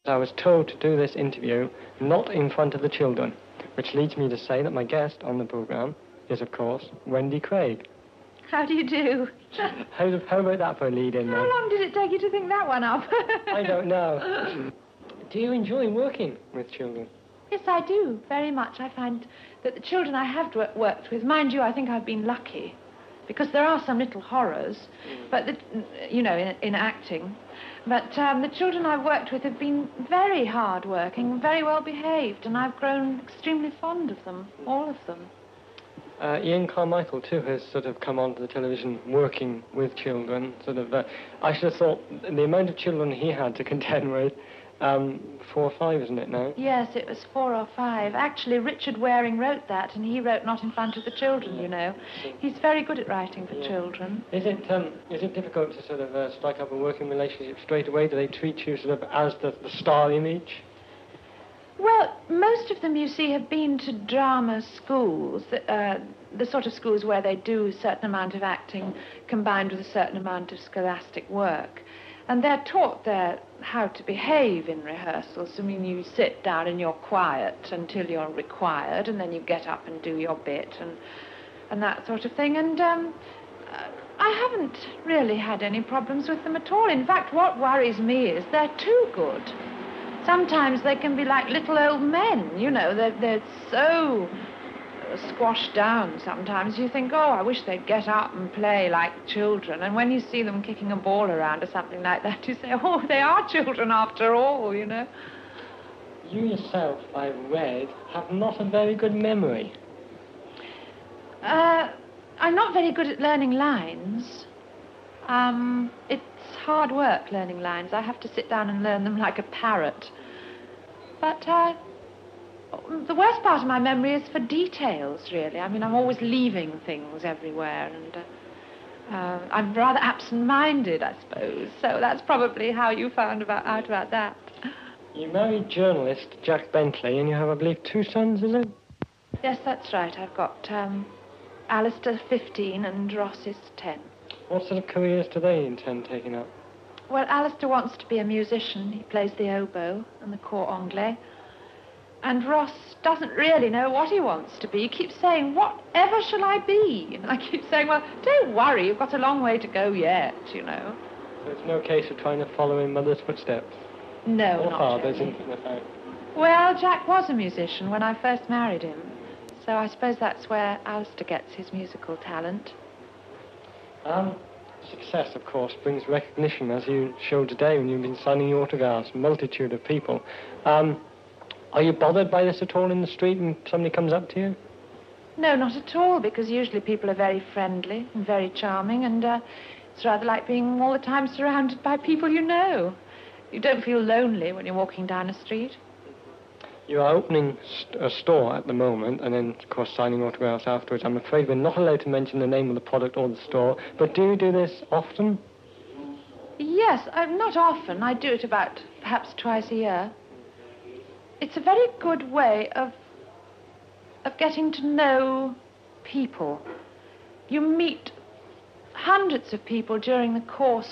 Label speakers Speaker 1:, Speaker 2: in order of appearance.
Speaker 1: I was told to do this interview not in front of the children, which leads me to say that my guest on the programme is, of course, Wendy Craig.
Speaker 2: How do you do?
Speaker 1: How about that for a lead-in, then?
Speaker 2: How long did it take you to think that one up?
Speaker 1: I don't know. Do you enjoy working with children?
Speaker 2: Yes, I do, very much. I find that the children I have worked with, mind you, I think I've been lucky, because there are some little horrors, but, in acting. But the children I've worked with have been very hard-working, very well-behaved, and I've grown extremely fond of them, all of them.
Speaker 1: Ian Carmichael, too, has sort of come onto the television working with children. I should have thought the amount of children he had to contend with, 4 or 5, isn't it now?
Speaker 2: Yes, it was 4 or 5. Actually, Richard Waring wrote that, and he wrote Not in Front of the Children, you know. He's very good at writing for children.
Speaker 1: Is it difficult to sort of strike up a working relationship straight away? Do they treat you sort of as the star image?
Speaker 2: Well, most of them, you see, have been to drama schools, the sort of schools where they do a certain amount of acting combined with a certain amount of scholastic work. And they're taught there how to behave in rehearsals. I mean, you sit down and you're quiet until you're required, and then you get up and do your bit and that sort of thing. And I haven't really had any problems with them at all. In fact, what worries me is they're too good. Sometimes they can be like little old men, you know. They're so squashed down sometimes. You think, oh, I wish they'd get up and play like children. And when you see them kicking a ball around or something like that, you say, oh, they are children after all, you know.
Speaker 1: You yourself, I've read, have not a very good memory.
Speaker 2: I'm not very good at learning lines. It's hard work learning lines. I have to sit down and learn them like a parrot. But the worst part of my memory is for details, really. I mean, I'm always leaving things everywhere, and I'm rather absent-minded, I suppose. So that's probably how you found out about that.
Speaker 1: You married journalist Jack Bentley, and you have, I believe, 2 sons, is it?
Speaker 2: Yes, that's right. I've got Alistair, 15, and Ross is 10.
Speaker 1: What sort of careers do they intend taking up?
Speaker 2: Well, Alistair wants to be a musician. He plays the oboe and the cor anglais. And Ross doesn't really know what he wants to be. He keeps saying, whatever shall I be? And I keep saying, well, don't worry, you've got a long way to go yet, you know.
Speaker 1: So it's no case of trying to follow in mother's footsteps?
Speaker 2: No,
Speaker 1: or
Speaker 2: not
Speaker 1: father's,
Speaker 2: really.
Speaker 1: in fact.
Speaker 2: Well, Jack was a musician when I first married him. So I suppose that's where Alistair gets his musical talent.
Speaker 1: Success, of course, brings recognition, as you showed today when you've been signing your autographs, multitude of people. Are you bothered by this at all in the street when somebody comes up to you?
Speaker 2: No, not at all, because usually people are very friendly and very charming, and it's rather like being all the time surrounded by people you know. You don't feel lonely when you're walking down a street.
Speaker 1: You are opening a store at the moment, and then, of course, signing autographs afterwards. I'm afraid we're not allowed to mention the name of the product or the store, but do you do this often?
Speaker 2: Yes, not often. I do it about perhaps twice a year. It's a very good way of getting to know people. You meet hundreds of people during the course